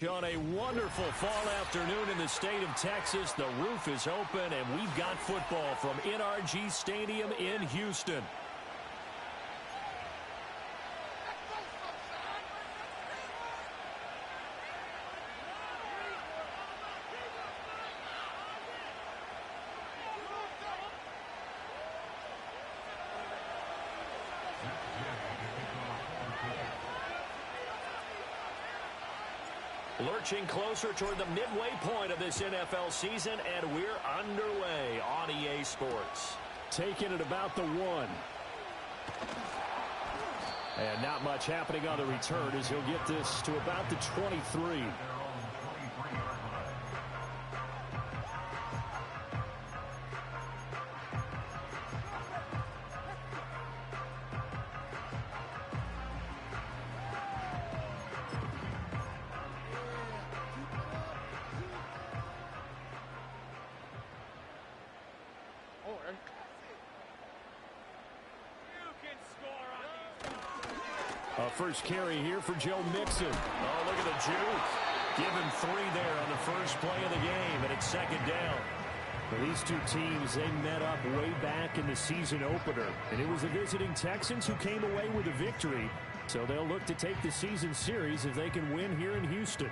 On a wonderful fall afternoon in the state of Texas, the roof is open, and we've got football from NRG Stadium in Houston. Lurching closer toward the midway point of this NFL season, and we're underway on EA Sports. Taking it about the 1. And not much happening on the return as he'll get this to about the 23. First carry here for Joe Mixon. Oh, look at the juke. Give him 3 there on the first play of the game, and it's second down. Well, these two teams, they met up way back in the season opener, and it was the visiting Texans who came away with a victory. So they'll look to take the season series if they can win here in Houston.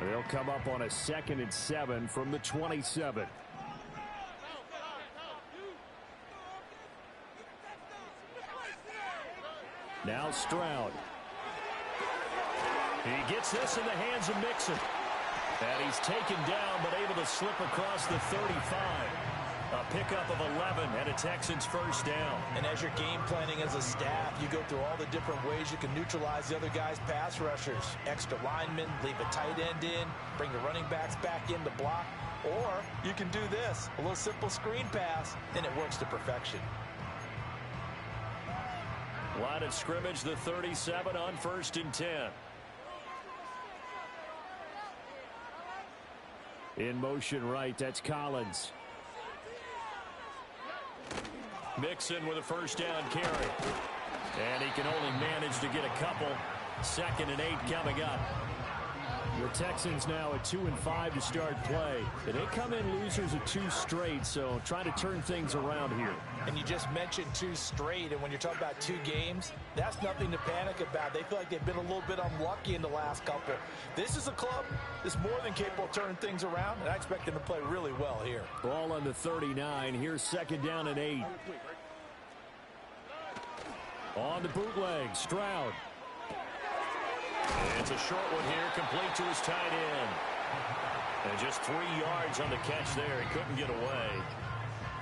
They'll come up on a 2nd and 7 from the 27. Now Stroud. He gets this in the hands of Mixon. And he's taken down, but able to slip across the 35. A pickup of 11 and a Texans first down. And as you're game planning as a staff, you go through all the different ways you can neutralize the other guy's pass rushers. Extra linemen, leave a tight end in, bring the running backs back in to block. Or you can do this, a little simple screen pass, and it works to perfection. Line of scrimmage, the 37 on 1st and 10. In motion right, that's Collins. Mixon with a first down carry. And he can only manage to get a couple. 2nd and 8 coming up. The Texans now at 2-5 to start play. They come in losers of 2 straight, so trying to turn things around here. And you just mentioned 2 straight, and when you're talking about 2 games, that's nothing to panic about. They feel like they've been a little bit unlucky in the last couple. This is a club that's more than capable of turning things around, and I expect them to play really well here. Ball on the 39. Here's 2nd down and 8. On the bootleg, Stroud. It's a short one here, complete to his tight end. And just 3 yards on the catch there. He couldn't get away.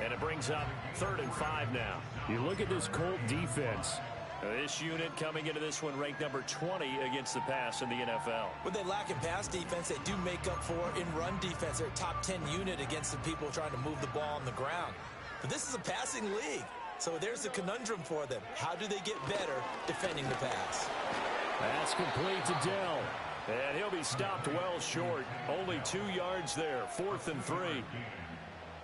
And it brings up 3rd and 5 now. You look at this Colt defense. This unit coming into this one ranked number 20 against the pass in the NFL. When they lack in pass defense, they do make up for in run defense. They're a top 10 unit against the people trying to move the ball on the ground. But this is a passing league. So there's the conundrum for them. How do they get better defending the pass? That's complete to Dell. And he'll be stopped well short. Only 2 yards there. 4th and 3.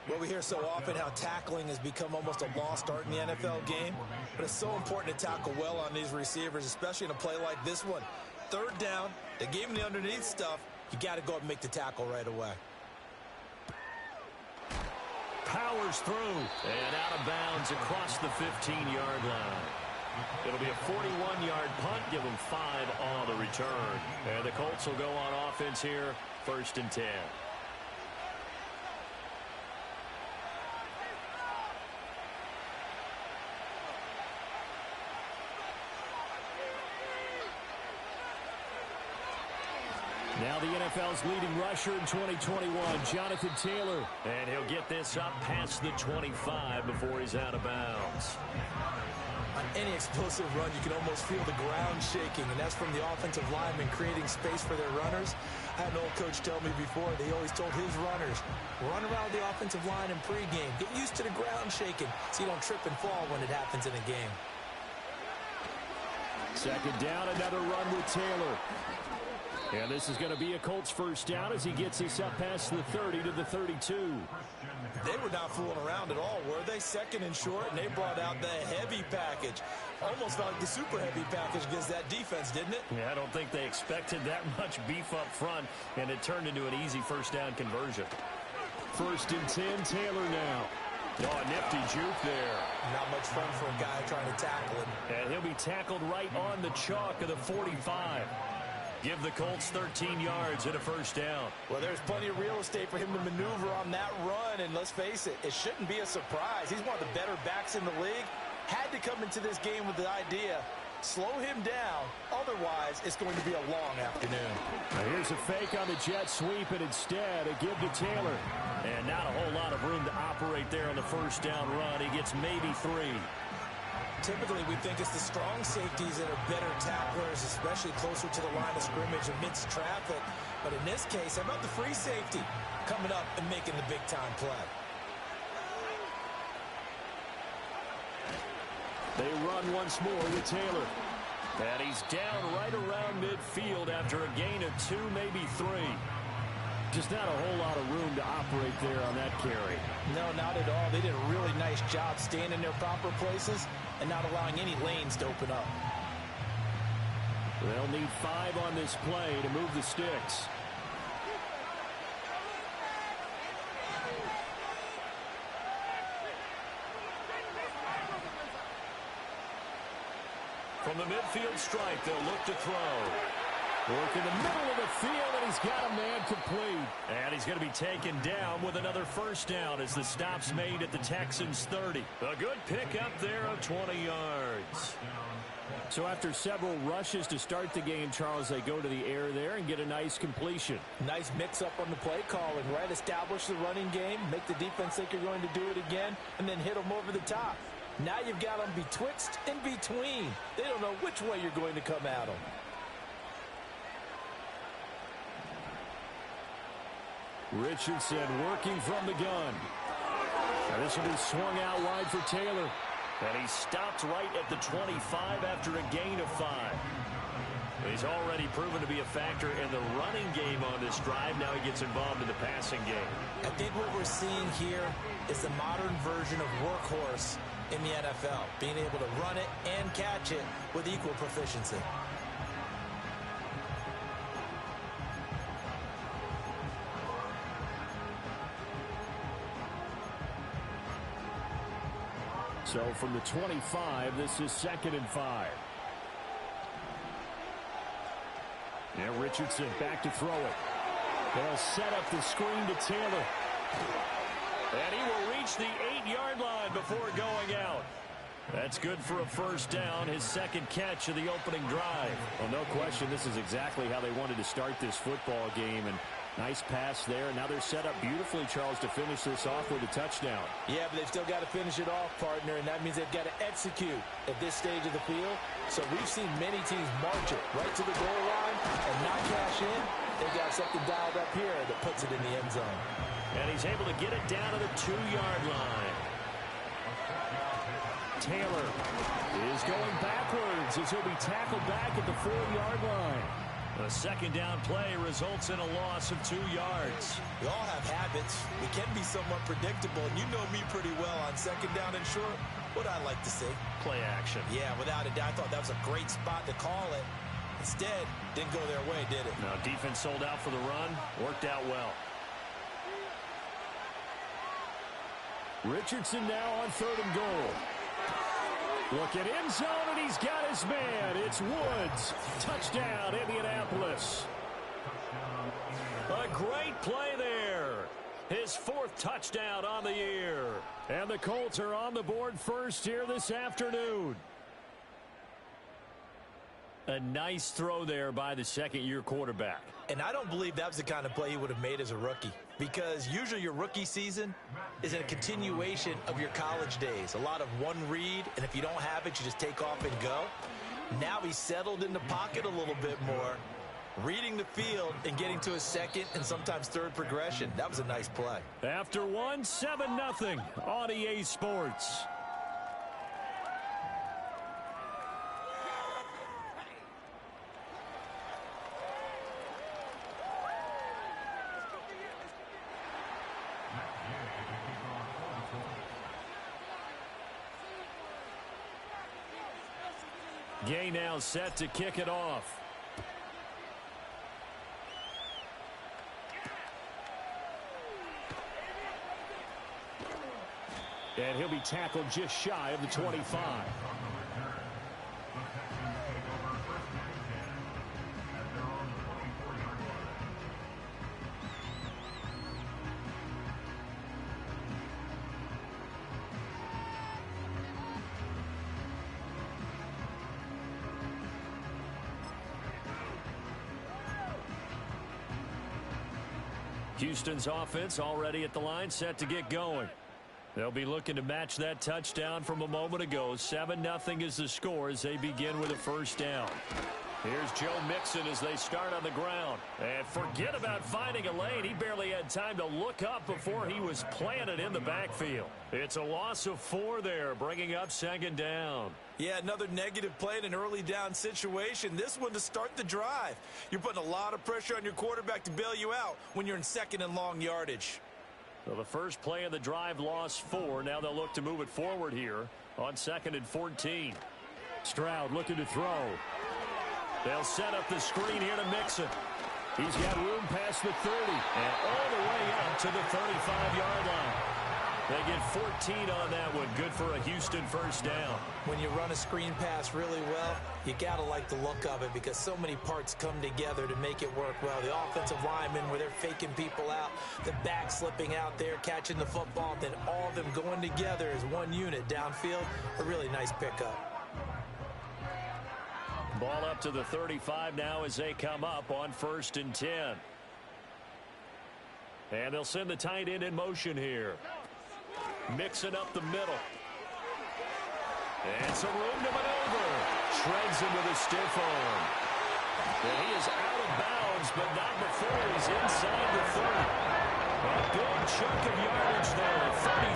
Well, we hear so often how tackling has become almost a lost art in the NFL game. But it's so important to tackle well on these receivers, especially in a play like this one. 3rd down, they gave him the underneath stuff. You got to go up and make the tackle right away. Powers through. And out of bounds across the 15-yard line. It'll be a 41-yard punt. Give them 5 on the return. And the Colts will go on offense here. 1st and 10. Now the NFL's leading rusher in 2021, Jonathan Taylor. And he'll get this up past the 25 before he's out of bounds. On any explosive run, you can almost feel the ground shaking, and that's from the offensive linemen creating space for their runners. I had an old coach tell me before, they always told his runners, run around the offensive line in pregame. Get used to the ground shaking so you don't trip and fall when it happens in a game. 2nd down, another run with Taylor. And this is going to be a Colts first down as he gets us up past the 30 to the 32. They were not fooling around at all, were they? Second and short, and they brought out the heavy package. Almost felt like the super heavy package against that defense, didn't it? Yeah, I don't think they expected that much beef up front, and it turned into an easy first down conversion. 1st and 10, Taylor now. Oh, a nifty juke there. Not much fun for a guy trying to tackle him. And he'll be tackled right on the chalk of the 45. Give the Colts 13 yards and a first down. Well, there's plenty of real estate for him to maneuver on that run, and let's face it, it shouldn't be a surprise. He's one of the better backs in the league. Had to come into this game with the idea, slow him down, otherwise it's going to be a long afternoon. Now here's a fake on the jet sweep, and instead a give to Taylor. And not a whole lot of room to operate there on the first down run. He gets maybe 3. Typically, we think it's the strong safeties that are better tacklers, especially closer to the line of scrimmage amidst traffic. But in this case, how about the free safety coming up and making the big-time play? They run once more with Taylor. And he's down right around midfield after a gain of 2, maybe 3. Just not a whole lot of room to operate there on that carry. No, not at all. They did a really nice job staying in their proper places and not allowing any lanes to open up. They'll need 5 on this play to move the sticks. From the midfield strike, they'll look to throw. Work in the middle of the field, and he's got a man complete. And he's going to be taken down with another first down as the stop's made at the Texans' 30. A good pickup there of 20 yards. So after several rushes to start the game, Charles, they go to the air there and get a nice completion. Nice mix-up on the play calling, right? Establish the running game, make the defense think you're going to do it again, and then hit them over the top. Now you've got them betwixt and between. They don't know which way you're going to come at them. Richardson working from the gun. And this will be swung out wide for Taylor. And he stopped right at the 25 after a gain of 5. He's already proven to be a factor in the running game on this drive. Now he gets involved in the passing game. I think what we're seeing here is the modern version of workhorse in the NFL, being able to run it and catch it with equal proficiency. So from the 25, this is 2nd and 5. Now Richardson back to throw it. They'll set up the screen to Taylor. And he will reach the 8-yard line before going out. That's good for a first down, his 2nd catch of the opening drive. Well, no question, this is exactly how they wanted to start this football game. And nice pass there. Now they're set up beautifully, Charles, to finish this off with a touchdown. Yeah, but they've still got to finish it off, partner, and that means they've got to execute at this stage of the field. So we've seen many teams march it right to the goal line and not cash in. They've got something dialed up here that puts it in the end zone. And he's able to get it down to the 2-yard line. Taylor is going backwards as he'll be tackled back at the 4-yard line. A 2nd down play results in a loss of 2 yards. We all have habits. We can be somewhat predictable, and you know me pretty well on 2nd down and short. What I like to see. Play action. Yeah, without a doubt, I thought that was a great spot to call it. Instead, didn't go their way, did it? No, defense sold out for the run. Worked out well. Richardson now on 3rd and goal. Look at end zone, and he's got his man. It's Woods. Touchdown, Indianapolis. A great play there. His 4th touchdown on the year. And the Colts are on the board first here this afternoon. A nice throw there by the 2nd-year quarterback. And I don't believe that was the kind of play he would have made as a rookie, because usually your rookie season is a continuation of your college days. A lot of one read, and if you don't have it, you just take off and go. Now he's settled in the pocket a little bit more, reading the field and getting to his 2nd and sometimes 3rd progression. That was a nice play. After 1, 7-0 on EA Sports. Gay now set to kick it off. And he'll be tackled just shy of the 25. Houston's offense already at the line, set to get going. They'll be looking to match that touchdown from a moment ago. 7-0 is the score as they begin with a first down. Here's Joe Mixon as they start on the ground. And forget about finding a lane. He barely had time to look up before he was planted in the backfield. It's a loss of 4 there, bringing up second down. Yeah, another negative play in an early down situation. This one to start the drive. You're putting a lot of pressure on your quarterback to bail you out when you're in second and long yardage. Well, the first play of the drive lost 4. Now they'll look to move it forward here on 2nd and 14. Stroud looking to throw. They'll set up the screen here to Mixon. He's got room past the 30 and all the way up to the 35-yard line. They get 14 on that one. Good for a Houston first down. When you run a screen pass really well, you got to like the look of it because so many parts come together to make it work well. The offensive linemen where they're faking people out, the back slipping out there, catching the football, then all of them going together as one unit downfield. A really nice pickup. Ball up to the 35 now as they come up on 1st and 10. And they'll send the tight end in motion here. Mixing up the middle. And some room to maneuver. Shreds him with a stiff arm. And he is out of bounds, but not before he's inside the 30. A big chunk of yardage there,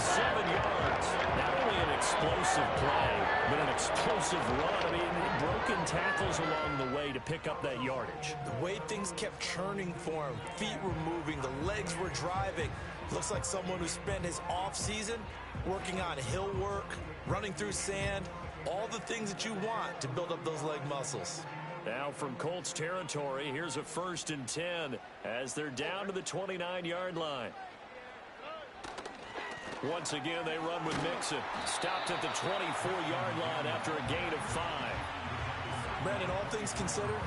37 yards. Not only an explosive play, but an explosive run. I mean, broken tackles along the way to pick up that yardage. The way things kept churning for him, feet were moving, the legs were driving. Looks like someone who spent his off-season working on hill work, running through sand, all the things that you want to build up those leg muscles. Now from Colts territory, here's a 1st and 10 as they're down to the 29-yard line. Once again, they run with Mixon. Stopped at the 24-yard line after a gain of 5. Brandon, all things considered,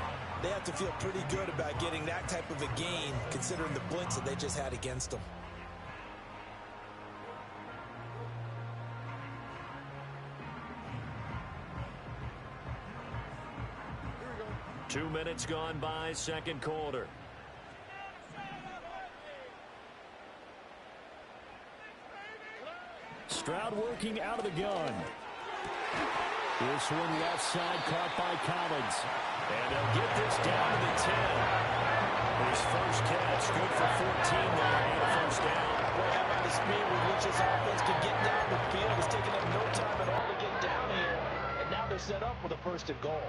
they have to feel pretty good about getting that type of a gain considering the blitz that they just had against them. Two minutes gone by, second quarter. Stroud working out of the gun. This one left side caught by Collins. And they'll get this down to the 10. His first catch, good for 14 there and a first down. Well, how about the speed with which this offense can get down the field? It's taken them no time at all to get down here. And now they're set up with a 1st and goal.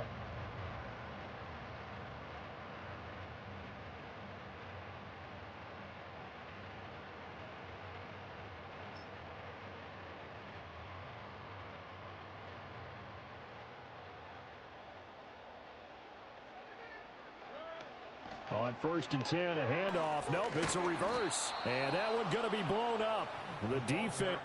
On 1st and 10, a handoff. Nope, it's a reverse. And that one going to be blown up. The defense.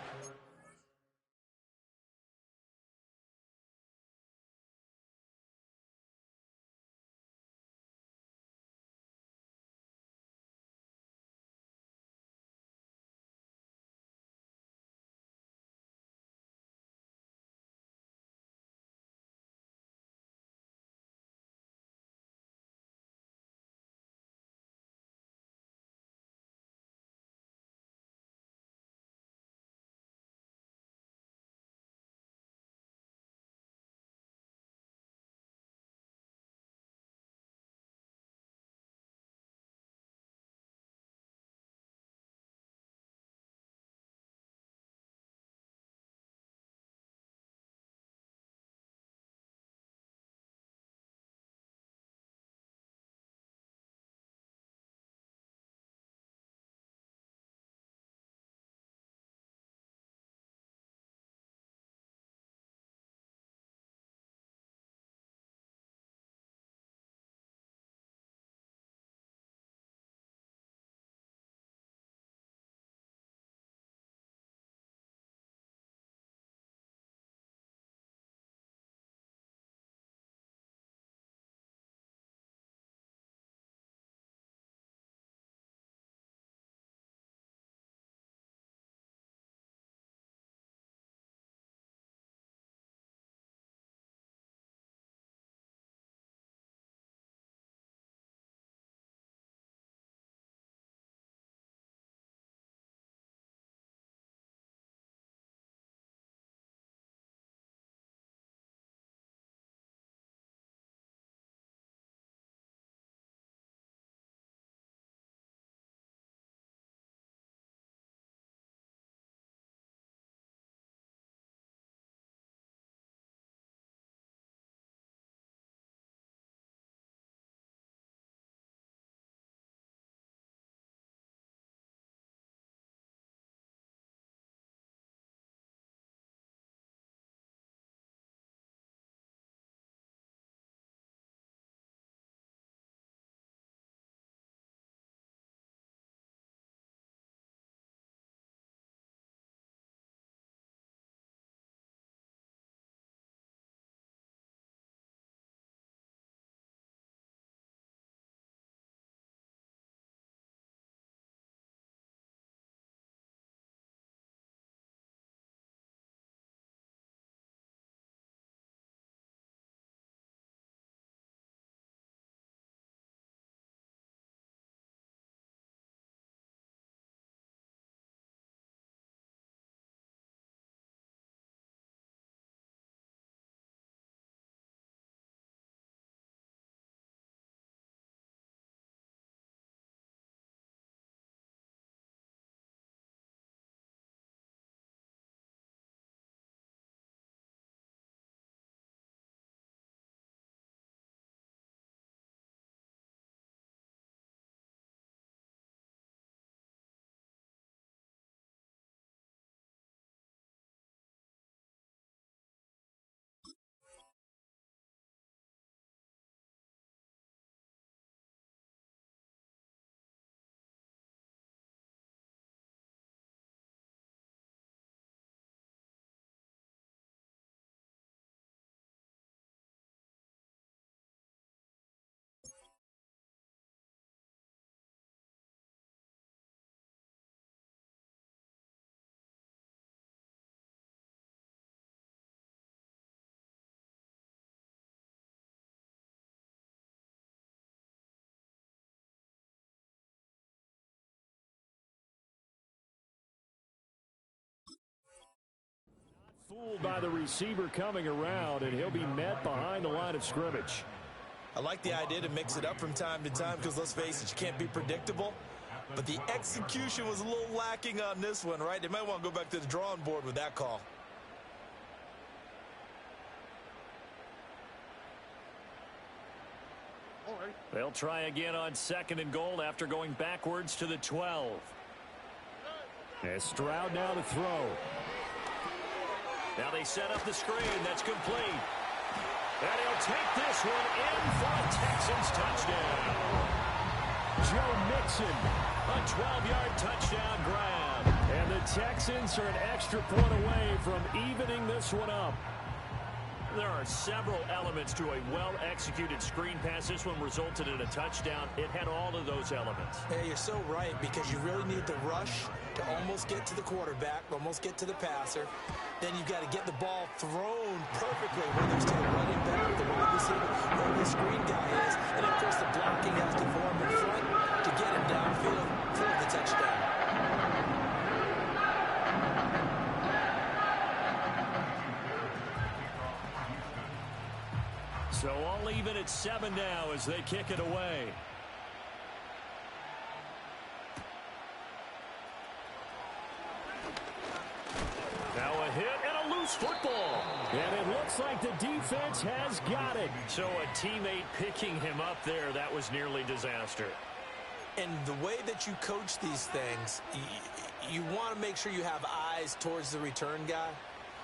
Fooled by the receiver coming around, and he'll be met behind the line of scrimmage. I like the idea to mix it up from time to time because, let's face it, you can't be predictable. But the execution was a little lacking on this one, right? They might want to go back to the drawing board with that call. They'll try again on 2nd and goal after going backwards to the 12. As Stroud now to throw. Now they set up the screen. That's complete. And he'll take this one in for a Texans touchdown. Joe Mixon, a 12-yard touchdown grab. And the Texans are an extra point away from evening this one up. There are several elements to a well-executed screen pass. This one resulted in a touchdown. It had all of those elements. Hey, you're so right, because you really need the rush to almost get to the quarterback, almost get to the passer. Then you've got to get the ball thrown perfectly, whether it's to the running back, the wide receiver, where the screen guy is. And, of course, the blocking has to form in front to get him downfield for the touchdown. So all even at 7 now as they kick it away. Now a hit and a loose football. And it looks like the defense has got it. So a teammate picking him up there, that was nearly disaster. And the way that you coach these things, you want to make sure you have eyes towards the return guy,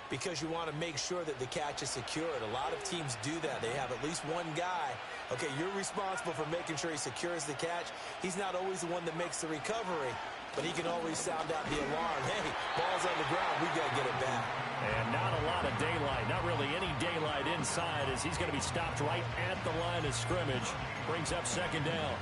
because you want to make sure that the catch is secured. A lot of teams do that. They have at least one guy. Okay, you're responsible for making sure he secures the catch. He's not always the one that makes the recovery, but he can always sound out the alarm. Hey, ball's on the ground. We got to get it back. And not a lot of daylight, not really any daylight inside, as he's going to be stopped right at the line of scrimmage. Brings up 2nd down.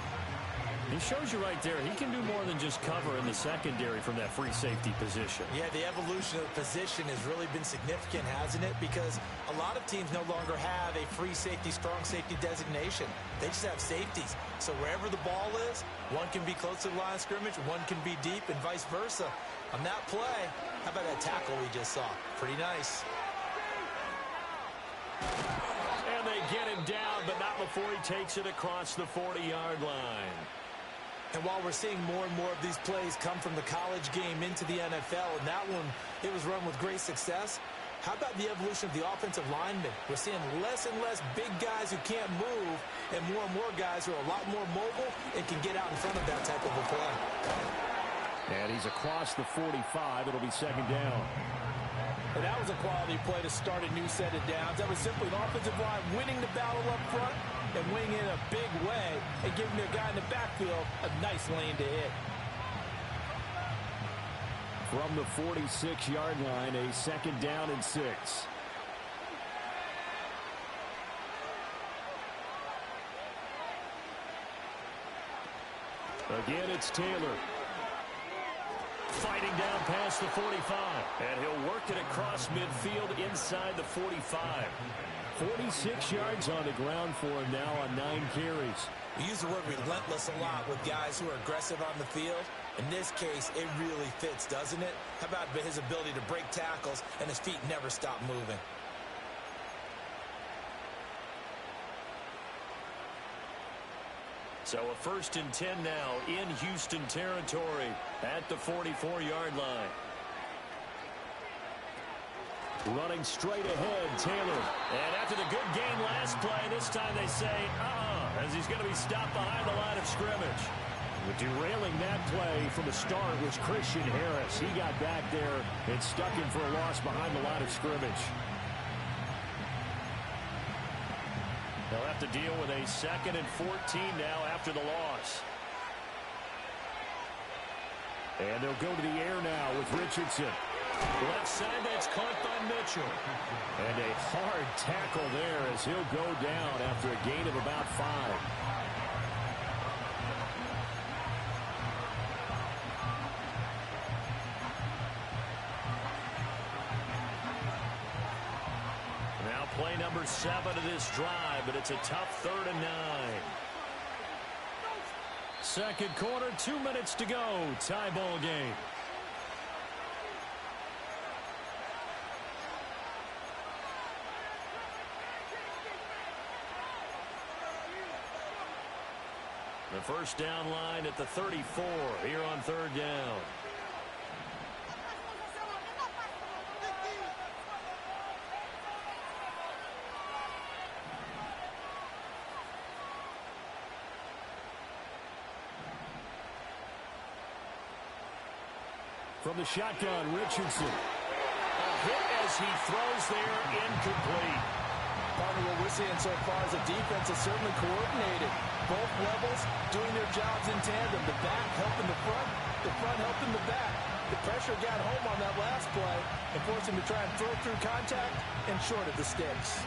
He shows you right there, he can do more than just cover in the secondary from that free safety position. Yeah, the evolution of the position has really been significant, hasn't it? Because a lot of teams no longer have a free safety, strong safety designation. They just have safeties. So wherever the ball is, one can be close to the line of scrimmage, one can be deep, and vice versa. On that play, how about that tackle we just saw? Pretty nice. And they get him down, but not before he takes it across the 40-yard line. And while we're seeing more and more of these plays come from the college game into the NFL, and that one, it was run with great success, how about the evolution of the offensive linemen? We're seeing less and less big guys who can't move, and more guys who are a lot more mobile and can get out in front of that type of a play. And he's across the 45. It'll be 2nd down. And that was a quality play to start a new set of downs. That was simply an offensive line winning the battle up front and winning in a big way and giving their guy in the backfield a nice lane to hit. From the 46-yard line, a 2nd down and 6. Again, it's Taylor. Fighting down past the 45. And he'll work it across midfield inside the 45. 46 yards on the ground for him now on 9 carries. We use the word relentless a lot with guys who are aggressive on the field. In this case, it really fits, doesn't it? How about his ability to break tackles and his feet never stop moving? So a 1st and 10 now in Houston territory at the 44-yard line. Running straight ahead, Taylor. And after the good gain last play, this time they say, as he's going to be stopped behind the line of scrimmage. But derailing that play from the start was Christian Harris. He got back there and stuck him for a loss behind the line of scrimmage. They'll have to deal with a 2nd and 14 now after the loss. And they'll go to the air now with Richardson. Left side, that's caught by Mitchell. And a hard tackle there as he'll go down after a gain of about 5. Now play number 7 of this drive, but it's a tough 3rd and 9. 2nd quarter, 2 minutes to go. Tie ball game. The first down line at the 34 here on third down. From the shotgun, Richardson. A hit as he throws there, incomplete. Partner, what we're seeing so far is the defense is certainly coordinated. Both levels doing their jobs in tandem. The back helping the front helping the back. The pressure got home on that last play and forced him to try and throw through contact and short of the sticks.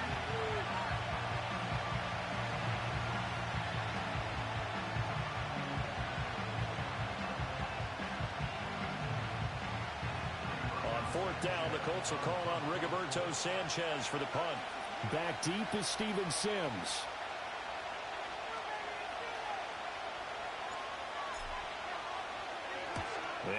Fourth down, the Colts will call on Rigoberto Sanchez for the punt. Back deep is Steven Sims.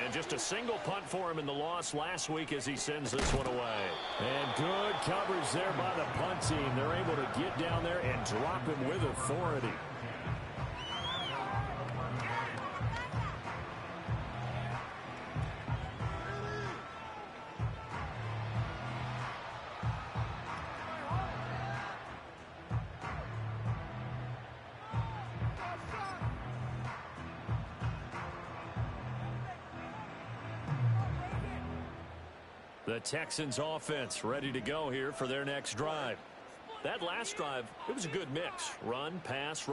And just a single punt for him in the loss last week as he sends this one away. And good coverage there by the punt team. They're able to get down there and drop him with authority. The Texans offense ready to go here for their next drive. That last drive, it was a good mix. Run, pass,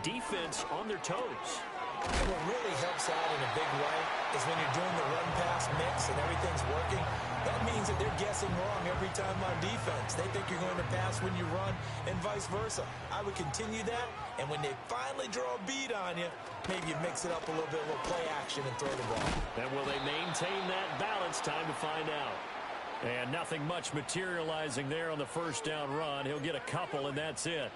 defense on their toes. And what really helps out in a big way is when you're doing the run-pass mix and everything's working. That means that they're guessing wrong every time on defense. They think you're going to pass when you run and vice versa. I would continue that, and when they finally draw a beat on you, maybe you mix it up a little bit, a little play action and throw the ball. And will they maintain that balance? Time to find out. And nothing much materializing there on the first down run. He'll get a couple, and that's it.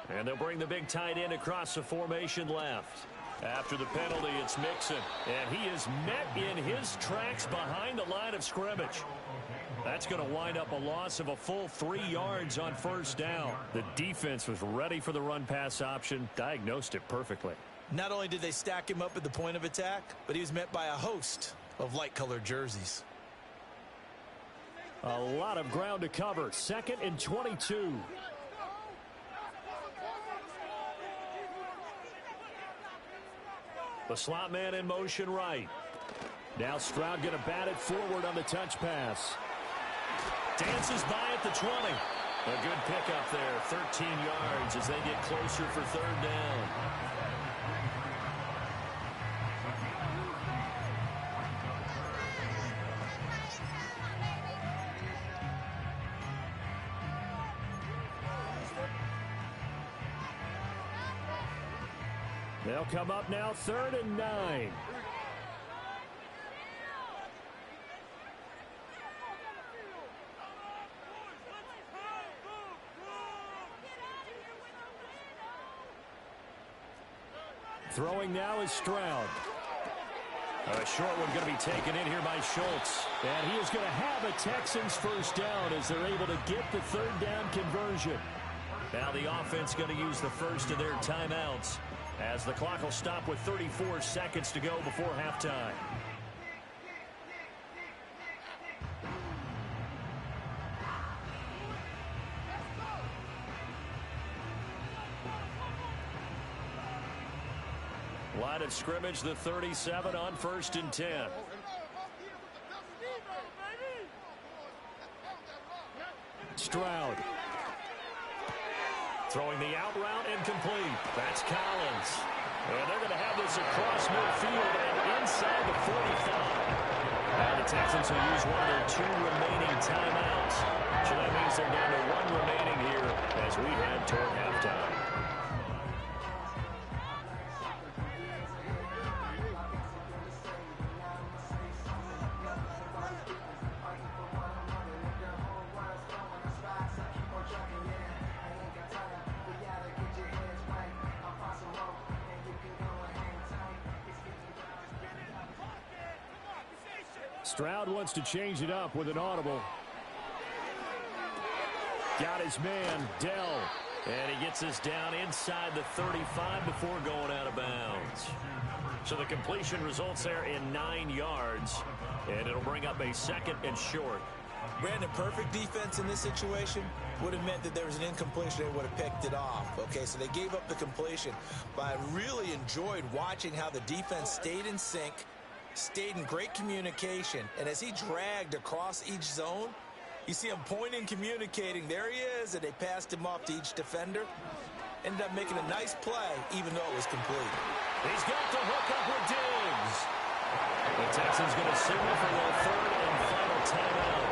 And they'll bring the big tight end across the formation left. After the penalty, it's Mixon. And he is met in his tracks behind the line of scrimmage. That's going to wind up a loss of a full 3 yards on first down. The defense was ready for the run-pass option, diagnosed it perfectly. Not only did they stack him up at the point of attack, but he was met by a host of light-colored jerseys. A lot of ground to cover. 2nd and 22. The slot man in motion right. Now Stroud going to bat it forward on the touch pass. Dances by at the 20. A good pickup there. 13 yards as they get closer for third down. They'll come up now 3rd and 9. Throwing now is Stroud. A short one going to be taken in here by Schultz. And he is going to have a Texans first down as they're able to get the third down conversion. Now the offense going to use the first of their timeouts as the clock will stop with 34 seconds to go before halftime. Line of scrimmage, the 37 on 1st and 10. Stroud. Throwing the out route incomplete. That's Collins. And they're going to have this across midfield and inside the 45. And the Texans will use one of their 2 remaining timeouts. So that means they're down to 1 remaining here as we head toward halftime. Stroud wants to change it up with an audible. Got his man, Dell. And he gets us down inside the 35 before going out of bounds. So the completion results there in 9 yards. And it'll bring up a 2nd and short. Brandon, perfect defense in this situation would have meant that there was an incompletion. They would have picked it off. Okay, so they gave up the completion. But I really enjoyed watching how the defense stayed in sync, stayed in great communication. And as he dragged across each zone, you see him pointing, communicating. There he is, and they passed him off to each defender. Ended up making a nice play, even though it was complete. He's got the hook up with Diggs. The Texans going to signal for their 3rd and final timeout.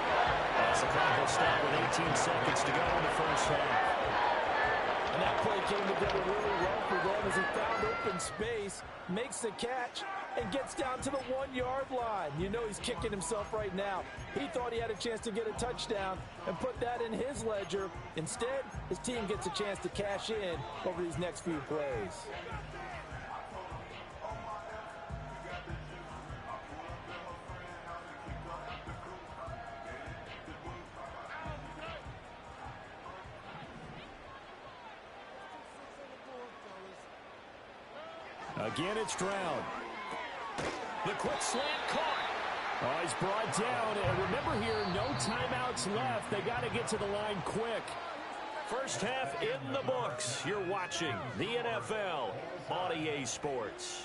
As the clock will stop with 18 seconds to go in the first half. And that play came together really well for them as he found open space, makes the catch, and gets down to the 1-yard line. You know he's kicking himself right now. He thought he had a chance to get a touchdown and put that in his ledger. Instead, his team gets a chance to cash in over these next few plays. Again, it's Stroud. The quick slant caught. Oh, he's brought down. And remember here, no timeouts left. They got to get to the line quick. First half in the books. You're watching the NFL on EA Sports.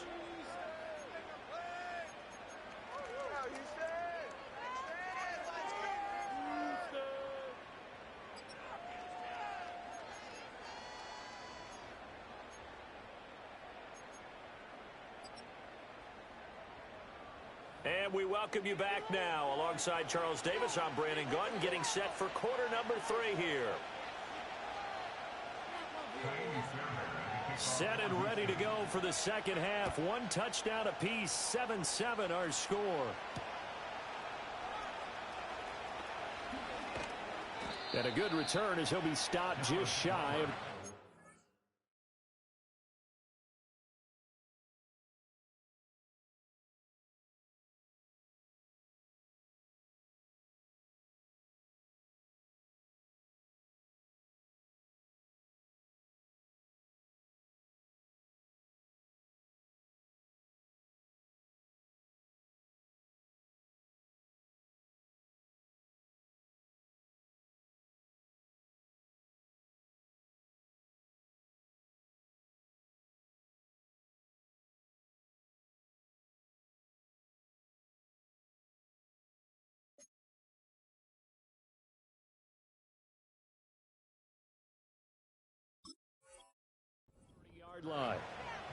And we welcome you back now. Alongside Charles Davis, I'm Brandon Gaudin, getting set for quarter number 3 here. Set and ready to go for the second half. 1 touchdown apiece, 7-7 our score. And a good return as he'll be stopped just shy of... line.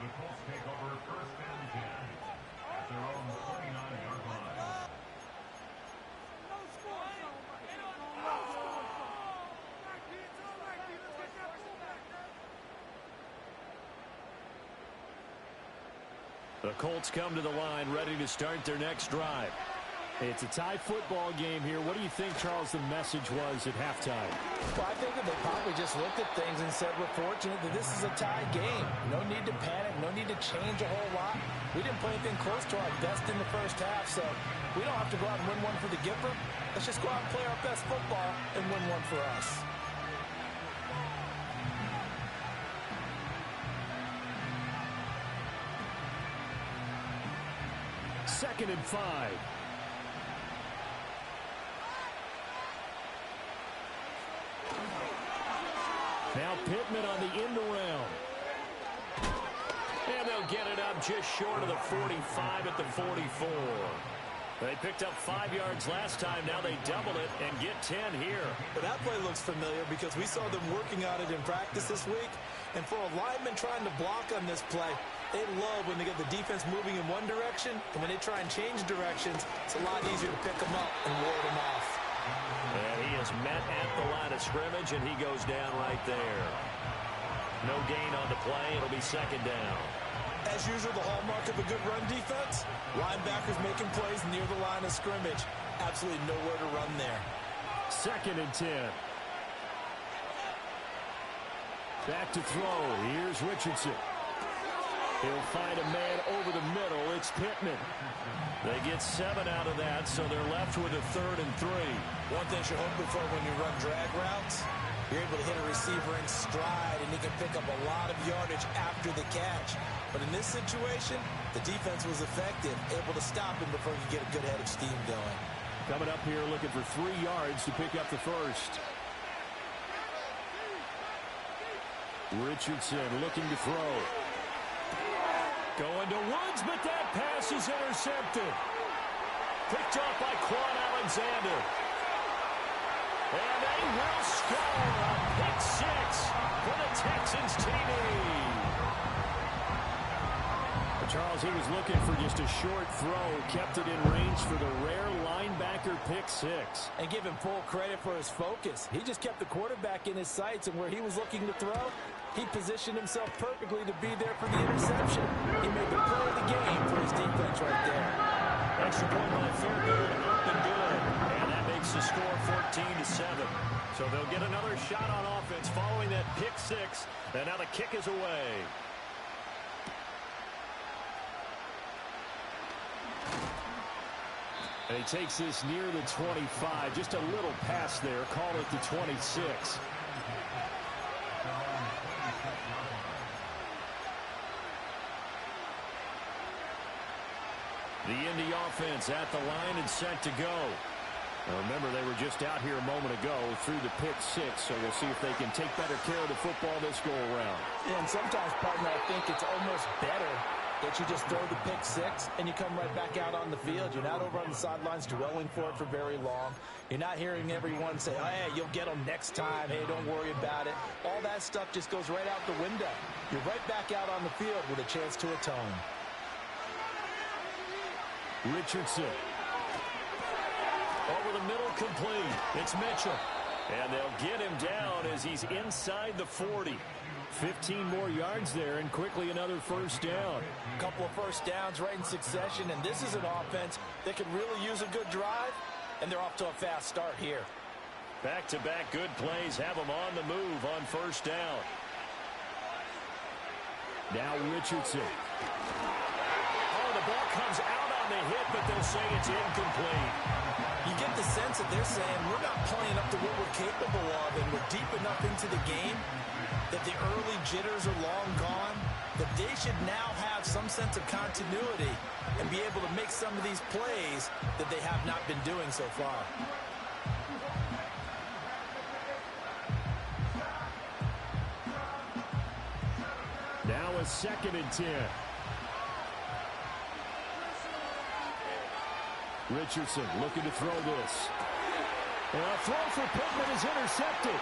The Colts take over 1st and 10 at their own 29-yard line. The Colts come to the line ready to start their next drive. It's a tie football game here. What do you think, Charles, the message was at halftime? Well, I think that they probably just looked at things and said, we're fortunate that this is a tie game. No need to panic, no need to change a whole lot. We didn't play anything close to our best in the first half, so we don't have to go out and win one for the giver. Let's just go out and play our best football and win one for us. Second and 5. Now Pittman on the end around. And they'll get it up just short of the 45 at the 44. They picked up 5 yards last time. Now they double it and get 10 here. But that play looks familiar because we saw them working on it in practice this week. And for a lineman trying to block on this play, they love when they get the defense moving in one direction. And when they try and change directions, it's a lot easier to pick them up and ward them off. And he is met at the line of scrimmage, and he goes down right there. No gain on the play. It'll be second down. As usual, the hallmark of a good run defense, linebackers making plays near the line of scrimmage. Absolutely nowhere to run there. Second and 10. Back to throw. Here's Richardson. He'll find a man over the middle. It's Pittman. They get 7 out of that, so they're left with a 3rd and 3. One thing you're hoping for when you run drag routes, you're able to hit a receiver in stride, and he can pick up a lot of yardage after the catch. But in this situation, the defense was effective, able to stop him before he could get a good head of steam going. Coming up here looking for 3 yards to pick up the first. Richardson looking to throw. Going to Woods, but that pass is intercepted. Picked off by Quan Alexander. And they will score a pick 6 for the Texans TD. Charles, he was looking for just a short throw, kept it in range for the rare linebacker pick 6. And give him full credit for his focus. He just kept the quarterback in his sights, and where he was looking to throw, he positioned himself perfectly to be there for the interception. He made the play of the game for his defense right there. Extra point by Fairfield, up and good. And that makes the score 14-7. So they'll get another shot on offense following that pick 6. And now the kick is away. And he takes this near the 25. Just a little pass there. Call it the 26. The Indy offense at the line and set to go. Now remember, they were just out here a moment ago through the pick 6, so we'll see if they can take better care of the football this go-around. Yeah, and sometimes, partner, I think it's almost better that you just throw the pick 6 and you come right back out on the field. You're not over on the sidelines dwelling for it for very long. You're not hearing everyone say, oh, hey, you'll get them next time. Hey, don't worry about it. All that stuff just goes right out the window. You're right back out on the field with a chance to atone. Richardson. Over the middle, complete. It's Mitchell. And they'll get him down as he's inside the 40. 15 more yards there, and quickly another first down. A couple of first downs right in succession, and this is an offense that could really use a good drive, and they're off to a fast start here. Back-to-back good plays have them on the move on first down. Now Richardson. Oh, the ball comes out on the hit, but they'll say it's incomplete. You get the sense that they're saying we're not playing up to what we're capable of, and we're deep enough into the game that the early jitters are long gone, that they should now have some sense of continuity and be able to make some of these plays that they have not been doing so far. Now a 2nd and 10. Richardson looking to throw this. And a throw for Pittman is intercepted.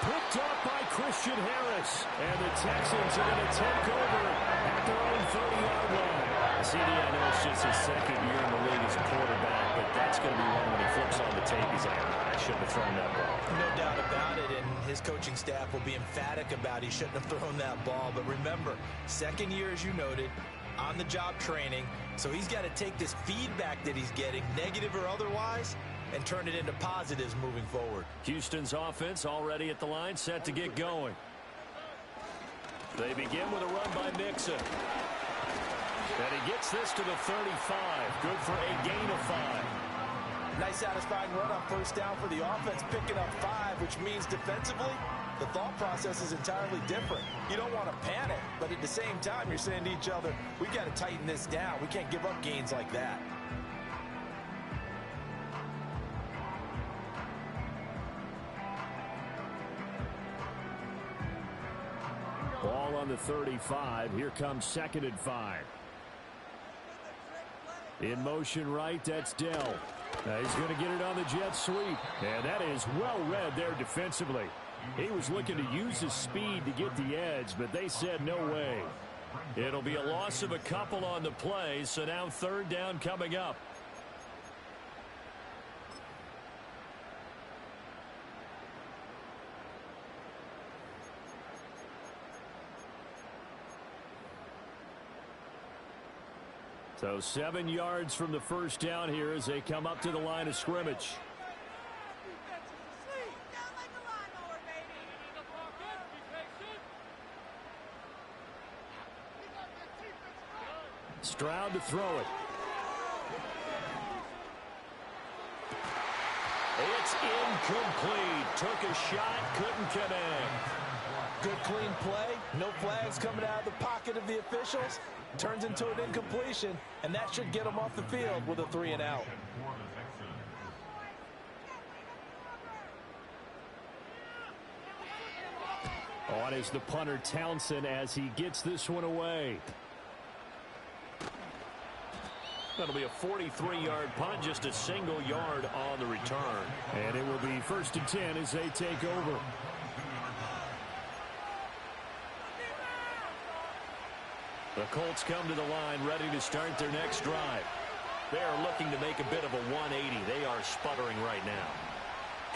Picked up by Christian Harris. And the Texans are going to take over at their own 30-yard line. CD, I know it's just his 2nd year in the league as a quarterback, but that's going to be one when he flips on the tape. He's like, I shouldn't have thrown that ball. No doubt about it, and his coaching staff will be emphatic about he shouldn't have thrown that ball. But remember, 2nd year, as you noted, on-the-job training, so he's got to take this feedback that he's getting, negative or otherwise, and turn it into positives moving forward. Houston's offense already at the line, set to get going. They begin with a run by Mixon. And he gets this to the 35. Good for a gain of 5. Nice satisfying run on first down for the offense, picking up 5, which means defensively, the thought process is entirely different. You don't want to panic, but at the same time, you're saying to each other, we've got to tighten this down. We can't give up gains like that. Ball on the 35. Here comes 2nd and 5. In motion right, that's Dell. Now he's going to get it on the jet sweep. And that is well read there defensively. He was looking to use his speed to get the edge, but they said no way. It'll be a loss of a couple on the play, so now 3rd down coming up. So 7 yards from the first down here as they come up to the line of scrimmage. Stroud to throw it. It's incomplete. Took a shot, couldn't connect. Good clean play. No flags coming out of the pocket of the officials. Turns into an incompletion, and that should get them off the field with a 3-and-out. On is the punter Townsend as he gets this one away. That'll be a 43-yard punt, just a single yard on the return. And it will be 1st and 10 as they take over. The Colts come to the line ready to start their next drive. They are looking to make a bit of a 180. They are sputtering right now.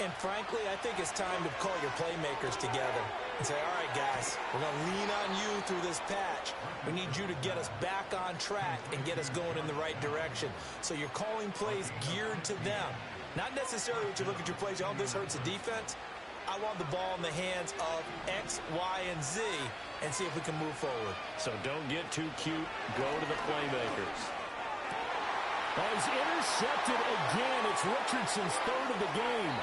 And frankly, I think it's time to call your playmakers together and say, all right, guys, we're going to lean on you through this patch. We need you to get us back on track and get us going in the right direction. So you're calling plays geared to them. Not necessarily when you look at your plays, oh, this hurts the defense. I want the ball in the hands of X, Y, and Z and see if we can move forward. So don't get too cute. Go to the playmakers. Oh, he's intercepted again. It's Richardson's 3rd of the game.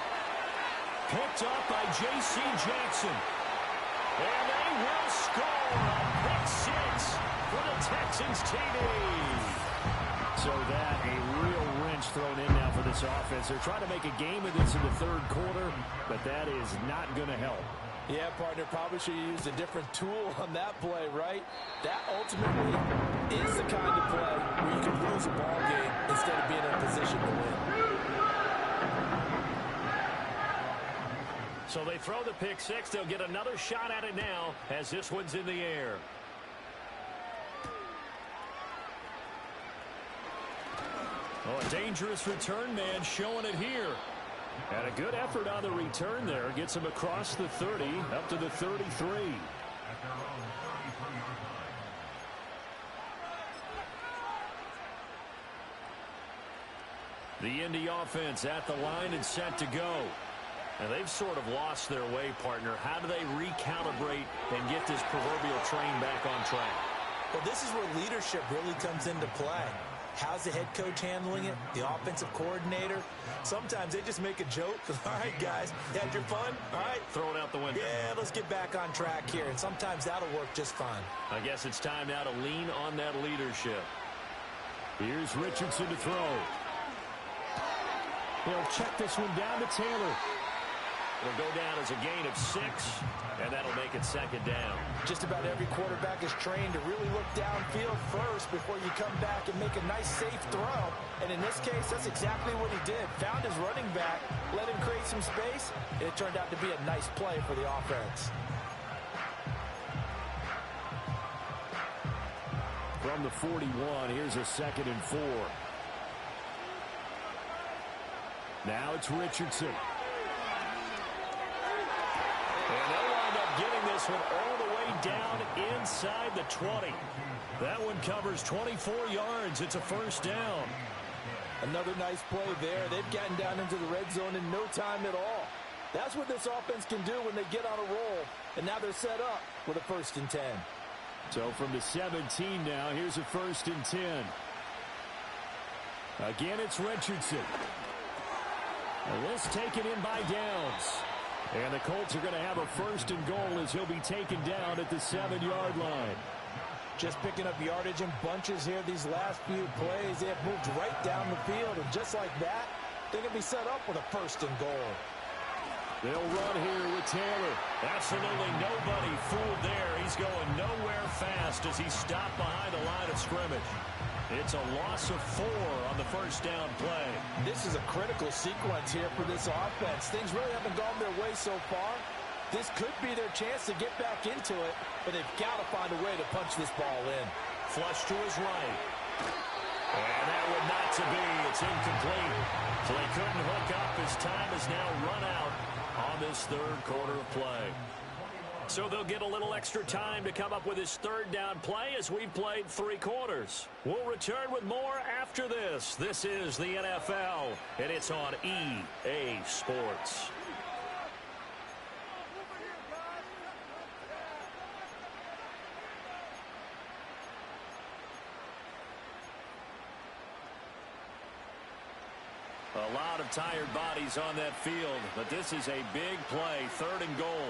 Picked up by J.C. Jackson. And they will score a pick 6 for the Texans TD. So that a real wrench thrown in now for this offense. They're trying to make a game of this in the 3rd quarter, but that is not going to help. Yeah, partner, probably should have used a different tool on that play, right? That ultimately is the kind of play where you can lose a ball game instead of being in a position to win. So they throw the pick 6. They'll get another shot at it now as this one's in the air. Oh, a dangerous return man showing it here. And a good effort on the return there. Gets him across the 30, up to the 33. The Indy offense at the line and set to go. And they've sort of lost their way, partner. How do they recalibrate and get this proverbial train back on track? Well, this is where leadership really comes into play. How's the head coach handling it? The offensive coordinator? Sometimes they just make a joke. All right, guys, you had your fun? All right. Throw it out the window. Yeah, let's get back on track here. And sometimes that'll work just fine. I guess it's time now to lean on that leadership. Here's Richardson to throw. He'll check this one down to Taylor. It'll go down as a gain of 6, and that'll make it 2nd down. Just about every quarterback is trained to really look downfield first before you come back and make a nice, safe throw. And in this case, that's exactly what he did. Found his running back, let him create some space, and it turned out to be a nice play for the offense. From the 41, here's a 2nd and 4. Now it's Richardson. And they'll wind up getting this one all the way down inside the 20. That one covers 24 yards. It's a 1st down. Another nice play there. They've gotten down into the red zone in no time at all. That's what this offense can do when they get on a roll. And now they're set up with a 1st and 10. So from the 17 now, here's a 1st and 10. Again, it's Richardson. And this taken in by Downs. And the Colts are going to have a 1st and goal as he'll be taken down at the 7-yard line. Just picking up yardage in bunches here these last few plays. They have moved right down the field. And just like that, they're going to be set up with a 1st and goal. They'll run here with Taylor. Absolutely nobody fooled there. He's going nowhere fast as he stopped behind the line of scrimmage. It's a loss of 4 on the 1st down play. This is a critical sequence here for this offense. Things really haven't gone their way so far. This could be their chance to get back into it, but they've got to find a way to punch this ball in. Flush to his right. And that would not to be. It's incomplete. So they couldn't hook up. His time is now run out on this 3rd quarter of play. So they'll get a little extra time to come up with his 3rd down play as we've played 3 quarters. We'll return with more after this. This is the NFL, and it's on EA Sports. A lot of tired bodies on that field, but this is a big play, 3rd and goal.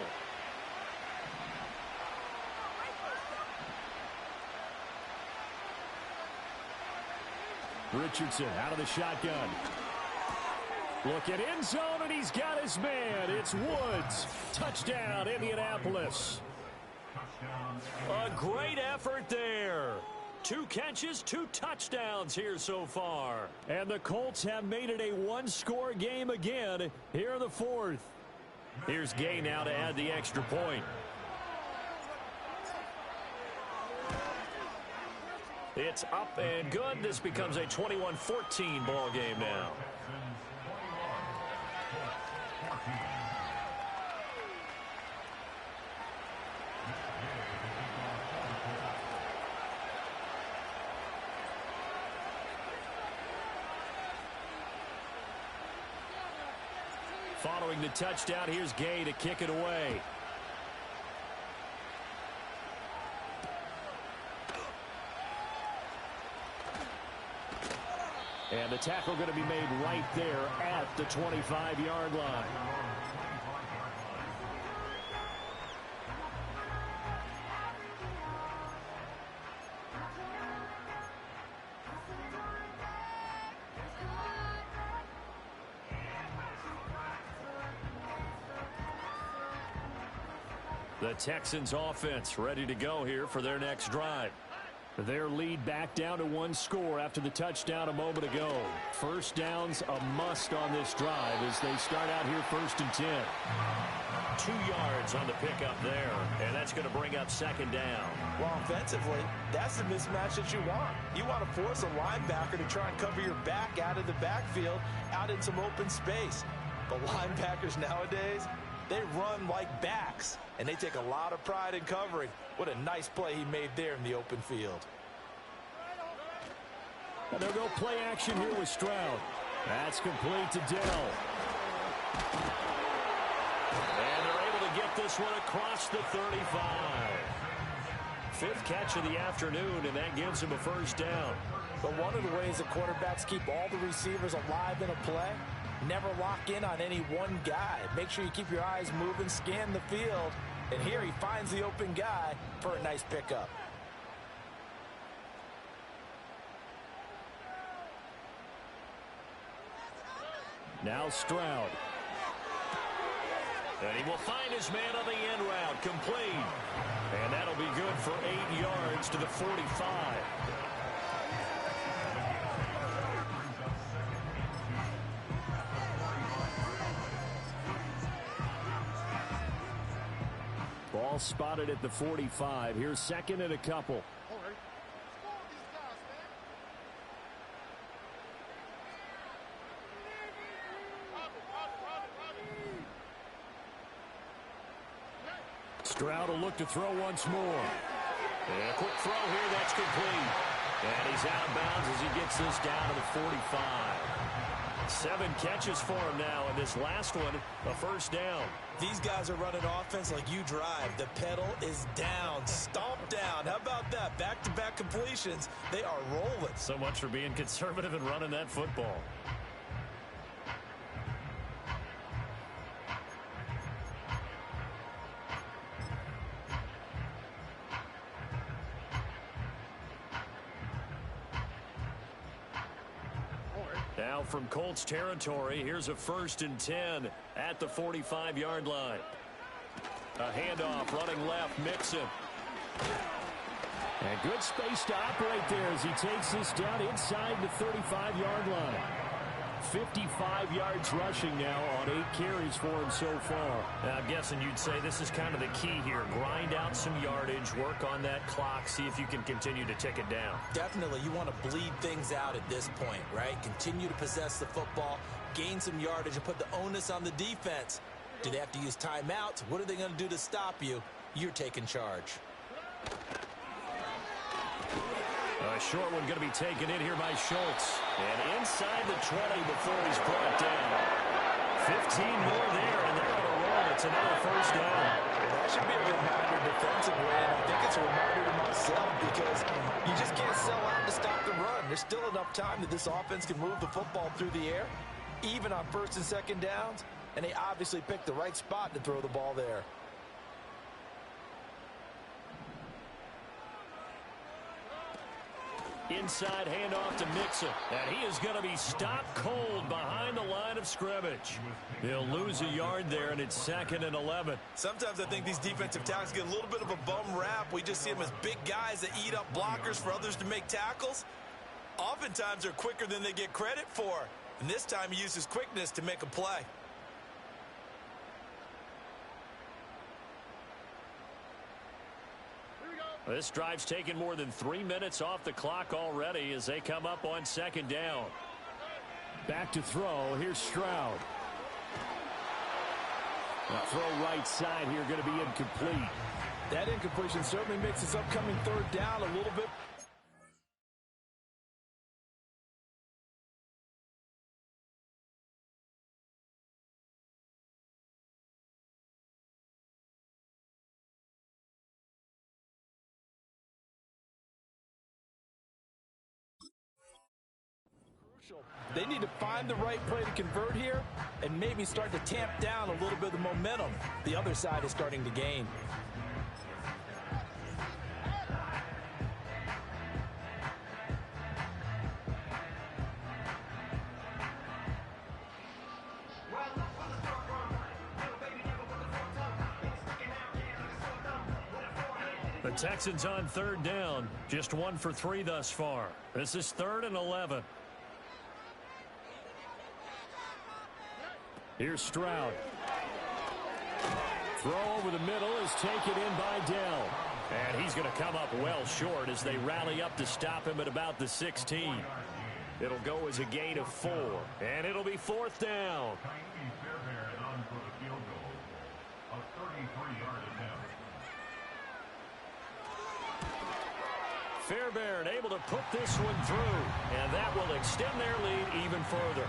Richardson out of the shotgun. Look at end zone, and he's got his man. It's Woods. Touchdown, Indianapolis. A great effort there. 2 catches, 2 touchdowns here so far. And the Colts have made it a 1-score game again here in the 4th. Here's Gay now to add the extra point. It's up and good. This becomes a 21-14 ball game now. Following the touchdown, here's Gay to kick it away. And the tackle going to be made right there at the 25-yard line. The Texans offense ready to go here for their next drive. Their lead back down to 1 score after the touchdown a moment ago. First down's a must on this drive as they start out here 1st and 10. 2 yards on the pickup there, and that's going to bring up 2nd down. Well, offensively, that's the mismatch that you want. You want to force a linebacker to try and cover your back out of the backfield, out in some open space. The linebackers nowadays, they run like backs, and they take a lot of pride in covering. What a nice play he made there in the open field. And they'll go play action here with Stroud. That's complete to Dell. And they're able to get this one across the 35. 5th catch of the afternoon, and that gives him a 1st down. But one of the ways that quarterbacks keep all the receivers alive in a play, never lock in on any one guy. Make sure you keep your eyes moving, scan the field. And here he finds the open guy for a nice pickup. Now Stroud. And he will find his man on the end route, complete. And that'll be good for 8 yards to the 45. Ball spotted at the 45. Here's 2nd and a couple. Stroud will look to throw once more. And a quick throw here, that's complete. And he's out of bounds as he gets this down to the 45. 7 catches for him now, and this last one, a 1st down. These guys are running offense like you drive. The pedal is down, stomp down. How about that? Back-to-back completions. They are rolling. So much for being conservative and running that football. Now from Colts territory, here's a 1st and 10 at the 45-yard line. A handoff running left, Mixon. And good space to operate there as he takes this down inside the 35-yard line. 55 yards rushing now on 8 carries for him so far. Now, I'm guessing you'd say this is kind of the key here. Grind out some yardage, work on that clock, see if you can continue to tick it down. Definitely, you want to bleed things out at this point, right? Continue to possess the football, gain some yardage, and put the onus on the defense. Do they have to use timeouts? What are they going to do to stop you? You're taking charge. A short one going to be taken in here by Schultz. And inside the 20 before he's brought down. 15 more there, and they're on a roll. It's another 1st down. That should be a reminder defensively, and I think it's a reminder to myself because you just can't sell out to stop the run. There's still enough time that this offense can move the football through the air. even on first and second downs, and they obviously picked the right spot to throw the ball there. Inside handoff to Mixon, and he is going to be stopped cold behind the line of scrimmage. He'll lose a yard there, and it's 2nd and 11. Sometimes I think these defensive tackles get a little bit of a bum rap. We just see them as big guys that eat up blockers for others to make tackles. Oftentimes they're quicker than they get credit for, and this time he uses quickness to make a play. This drive's taken more than 3 minutes off the clock already as they come up on 2nd down. Back to throw. Here's Stroud. Throw right side here, going to be incomplete. That incompletion certainly makes this upcoming 3rd down a little bit. They need to find the right play to convert here and maybe start to tamp down a little bit of the momentum the other side is starting to gain. The Texans on 3rd down, just 1 for 3 thus far. This is 3rd and 11. Here's Stroud. Throw over the middle is taken in by Dell. And he's going to come up well short as they rally up to stop him at about the 16. It'll go as a gain of 4. And it'll be 4th down. Fairbairn able to put this one through. And that will extend their lead even further.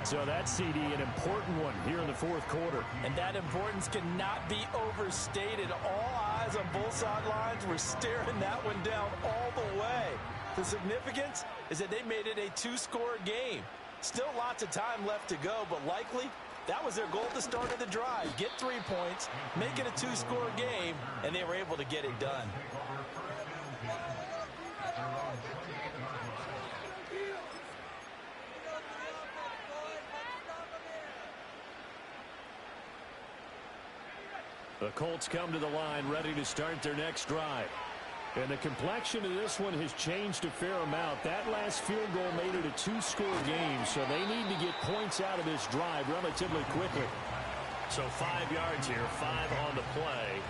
So that CD, an important one here in the 4th quarter. And that importance cannot be overstated. All eyes on both sidelines were staring that one down all the way. The significance is that they made it a 2-score game. Still lots of time left to go, but likely that was their goal at the start of the drive. Get 3 points, make it a 2-score game, and they were able to get it done. The Colts come to the line ready to start their next drive. And the complexion of this one has changed a fair amount. That last field goal made it a 2-score game, so they need to get points out of this drive relatively quickly. So 5 yards here, 5 on the play,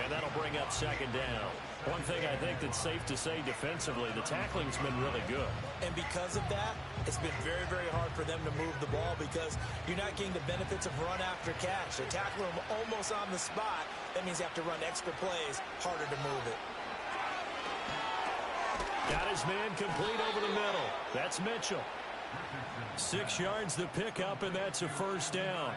and that'll bring up 2nd down. One thing I think that's safe to say defensively, the tackling's been really good. And because of that, it's been very, very hard for them to move the ball because you're not getting the benefits of run after catch. They're tackling them almost on the spot. That means you have to run extra plays, harder to move it. Got his man complete over the middle. That's Mitchell. 6 yards the pickup, and that's a 1st down.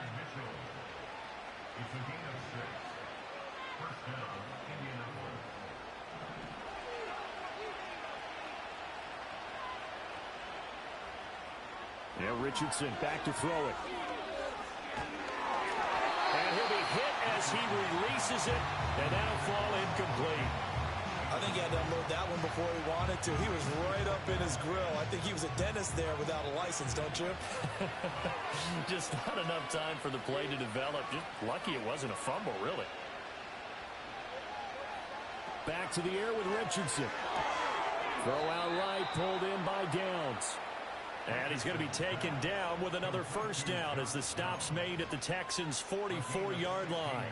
Now Richardson back to throw it. And he'll be hit as he releases it, and that'll fall incomplete. I think he had to unload that one before he wanted to. He was right up in his grill. I think he was a dentist there without a license, don't you? Just not enough time for the play to develop. Just lucky it wasn't a fumble, really. Back to the air with Richardson. Throw out right, pulled in by Downs. And he's going to be taken down with another 1st down as the stop's made at the Texans' 44-yard line.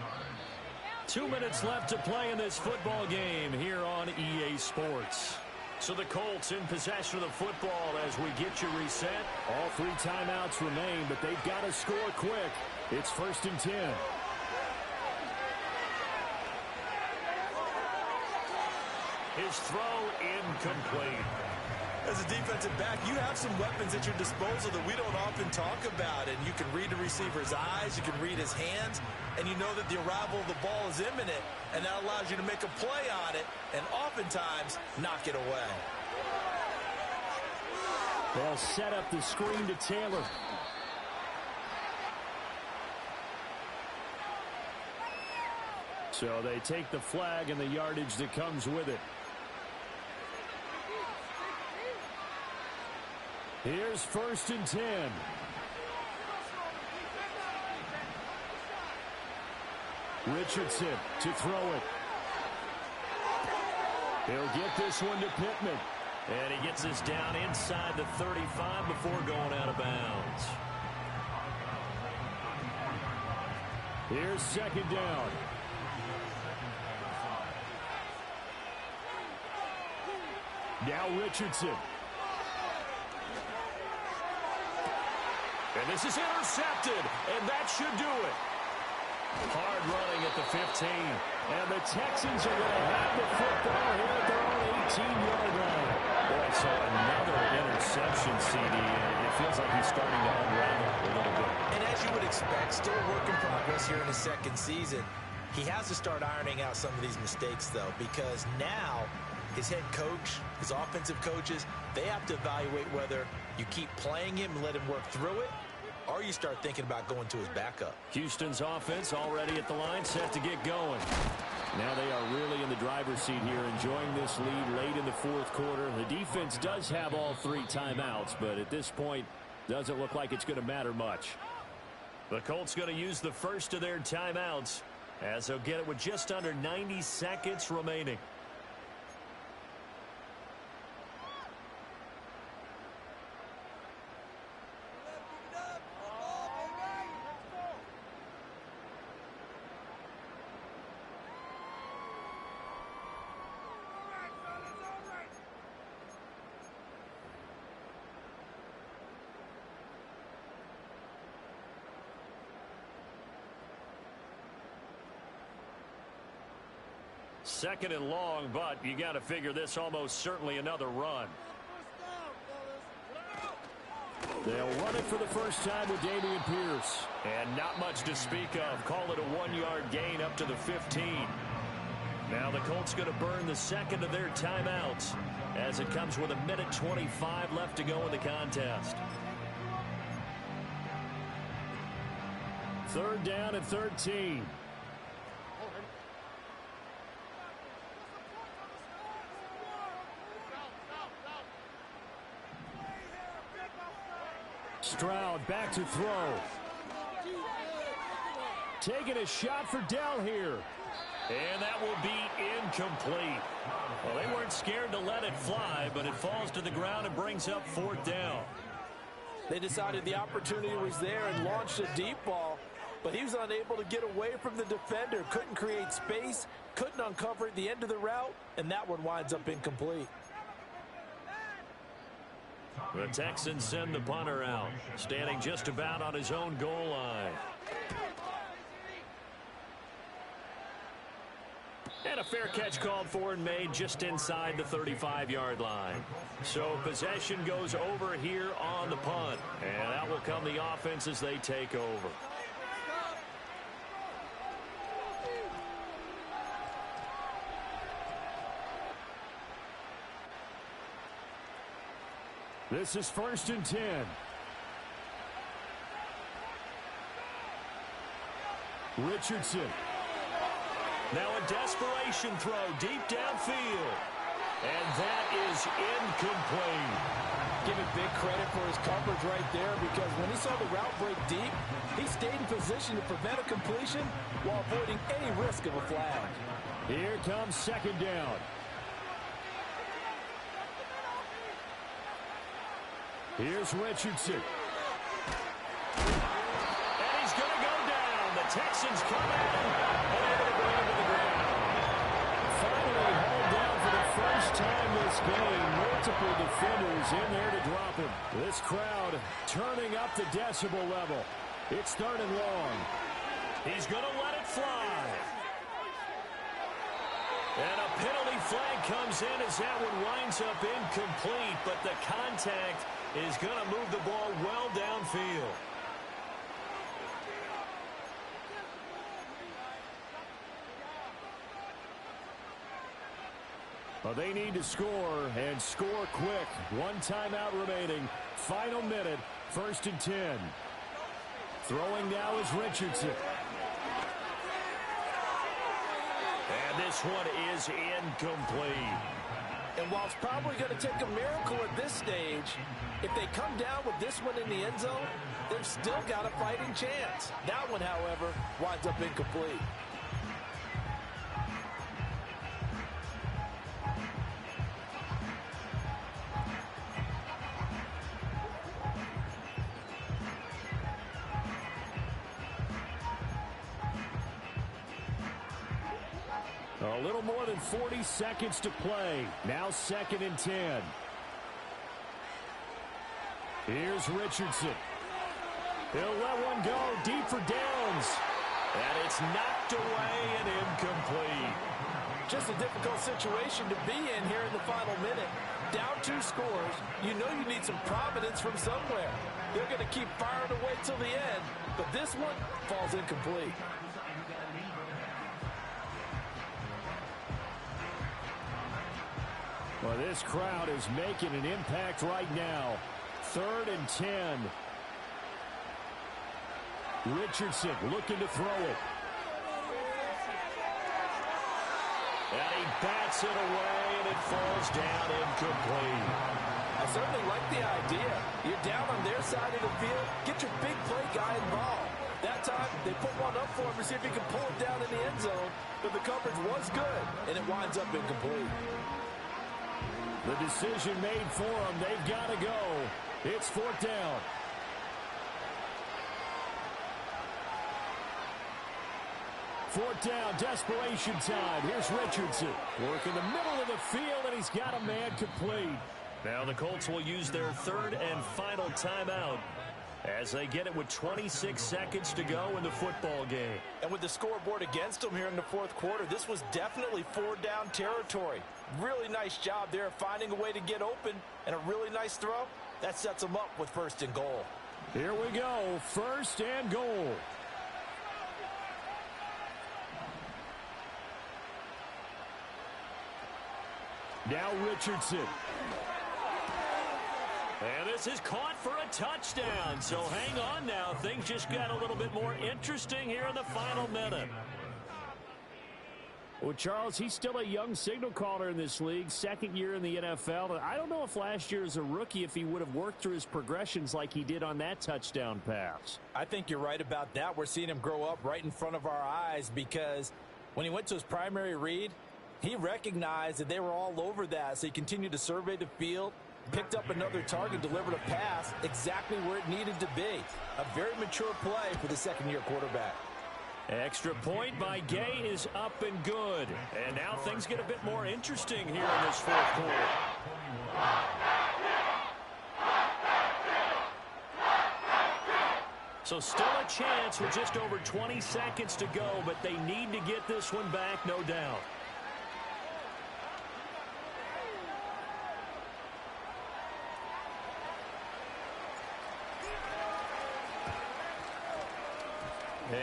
2 minutes left to play in this football game here on EA Sports. So the Colts in possession of the football as we get you reset. All 3 timeouts remain, but they've got to score quick. It's 1st and 10. His throw incomplete. As a defensive back, you have some weapons at your disposal that we don't often talk about. And you can read the receiver's eyes, you can read his hands, and you know that the arrival of the ball is imminent, and that allows you to make a play on it and oftentimes knock it away. They'll set up the screen to Taylor. So they take the flag and the yardage that comes with it. Here's 1st and 10. Richardson to throw it. He'll get this one to Pittman. And he gets this down inside the 35 before going out of bounds. Here's 2nd down. Now Richardson. And this is intercepted, and that should do it. Hard running at the 15. And the Texans are going to have the football here at their own 18-yard line. Boy, so another interception, CD. It feels like he's starting to unravel a little bit. And as you would expect, still a work in progress here in his 2nd season. He has to start ironing out some of these mistakes, though, because now his head coach, his offensive coaches, they have to evaluate whether you keep playing him and let him work through it, or you start thinking about going to his backup. Houston's offense already at the line, set to get going. Now they are really in the driver's seat here, enjoying this lead late in the 4th quarter. The defense does have all 3 timeouts, but at this point, doesn't look like it's going to matter much. The Colts going to use the first of their timeouts, as they'll get it with just under 90 seconds remaining. Second and long, but you got to figure this almost certainly another run. They'll run it for the first time with Dameon Pierce. And not much to speak of. Call it a 1-yard gain up to the 15. Now the Colts going to burn the second of their timeouts as it comes with 1:25 left to go in the contest. 3rd down and 13. Stroud back to throw. Taking a shot for Dell here. And that will be incomplete. Well, they weren't scared to let it fly, but it falls to the ground and brings up 4th down. They decided the opportunity was there and launched a deep ball, but he was unable to get away from the defender. Couldn't create space, couldn't uncover at the end of the route, and that one winds up incomplete. The Texans send the punter out, standing just about on his own goal line. And a fair catch called for and made just inside the 35-yard line. So possession goes over here on the punt, and that will come the offense as they take over. This is 1st and 10. Richardson. Now a desperation throw deep downfield. And that is incomplete. Give him big credit for his coverage right there, because when he saw the route break deep, he stayed in position to prevent a completion while avoiding any risk of a flag. Here comes 2nd down. Here's Richardson. And he's going to go down. The Texans come at him and able to bring him to the ground. Finally hauled down for the first time this game. Multiple defenders in there to drop him. This crowd turning up the decibel level. It's 3rd and long. He's going to let it fly. And a penalty flag comes in as that one winds up incomplete, but the contact is going to move the ball well downfield. Well, they need to score, and score quick. 1 timeout remaining. Final minute, 1st and 10. Throwing now is Richardson. And this one is incomplete. And while it's probably going to take a miracle at this stage, if they come down with this one in the end zone, they've still got a fighting chance. That one, however, winds up incomplete. A little more than 40 seconds to play. Now 2nd and 10. Here's Richardson. He'll let one go deep for downs. And it's knocked away and incomplete. Just a difficult situation to be in here in the final minute. Down 2 scores. You know you need some providence from somewhere. They're going to keep firing away till the end. But this one falls incomplete. Well, this crowd is making an impact right now. 3rd and 10. Richardson looking to throw it. And he bats it away, and it falls down incomplete. I certainly like the idea. You're down on their side of the field. Get your big play guy involved. That time, they put one up for him to see if he can pull it down in the end zone. But the coverage was good, and it winds up incomplete. The decision made for them. They've got to go. It's 4th down. Fourth down, desperation time. Here's Richardson. Work in the middle of the field, and he's got a man complete. Now the Colts will use their 3rd and final timeout as they get it with 26 seconds to go in the football game. And with the scoreboard against them here in the 4th quarter, this was definitely 4-down territory. Really nice job there finding a way to get open, and a really nice throw. That sets them up with 1st and goal. Here we go, 1st and goal. Now Richardson. And this is caught for a touchdown. So hang on now. Things just got a little bit more interesting here in the final minute. Well, Charles, he's still a young signal caller in this league, 2nd year in the NFL. I don't know if last year as a rookie, if he would have worked through his progressions like he did on that touchdown pass. I think you're right about that. We're seeing him grow up right in front of our eyes because when he went to his primary read, he recognized that they were all over that, so he continued to survey the field, picked up another target, delivered a pass exactly where it needed to be. A very mature play for the 2nd-year quarterback. Extra point by Gay is up and good. And now things get a bit more interesting here in this 4th quarter. So still a chance with just over 20 seconds to go, but they need to get this one back, no doubt.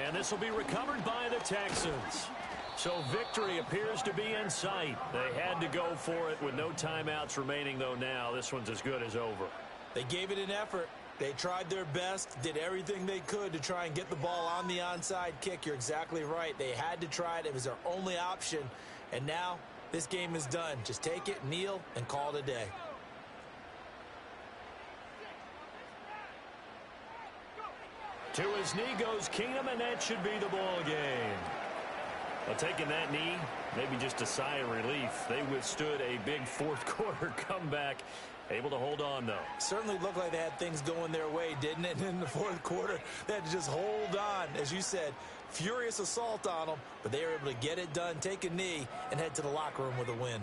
And this will be recovered by the Texans. So victory appears to be in sight. They had to go for it with no timeouts remaining, though now this one's as good as over. They gave it an effort. They tried their best, did everything they could to try and get the ball on the onside kick. You're exactly right. They had to try it. It was their only option. And now this game is done. Just take it, kneel, and call it a day. To his knee goes Keenum, and that should be the ball game. Well, taking that knee, maybe just a sigh of relief. They withstood a big 4th quarter comeback. Able to hold on, though. Certainly looked like they had things going their way, didn't it? And in the 4th quarter, they had to just hold on. As you said, furious assault on them, but they were able to get it done, take a knee, and head to the locker room with a win.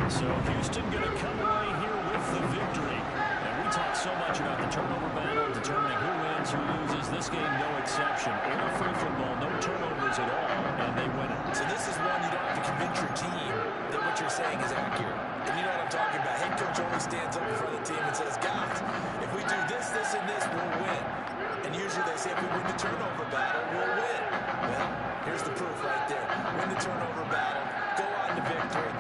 So Houston going to come away here with the victory. And we talk so much about the turnover battle, determining who wins, who loses. This game, no exception. Error-free football, no turnovers at all, and they win it. So this is one you don't have to convince your team that what you're saying is accurate. And you know what I'm talking about. Head coach always stands up in front of the team and says, guys, if we do this, this, and this, we'll win. And usually they say if we win the turnover battle, we'll win. Well, here's the proof right there. Win the turnover battle, go on to victory.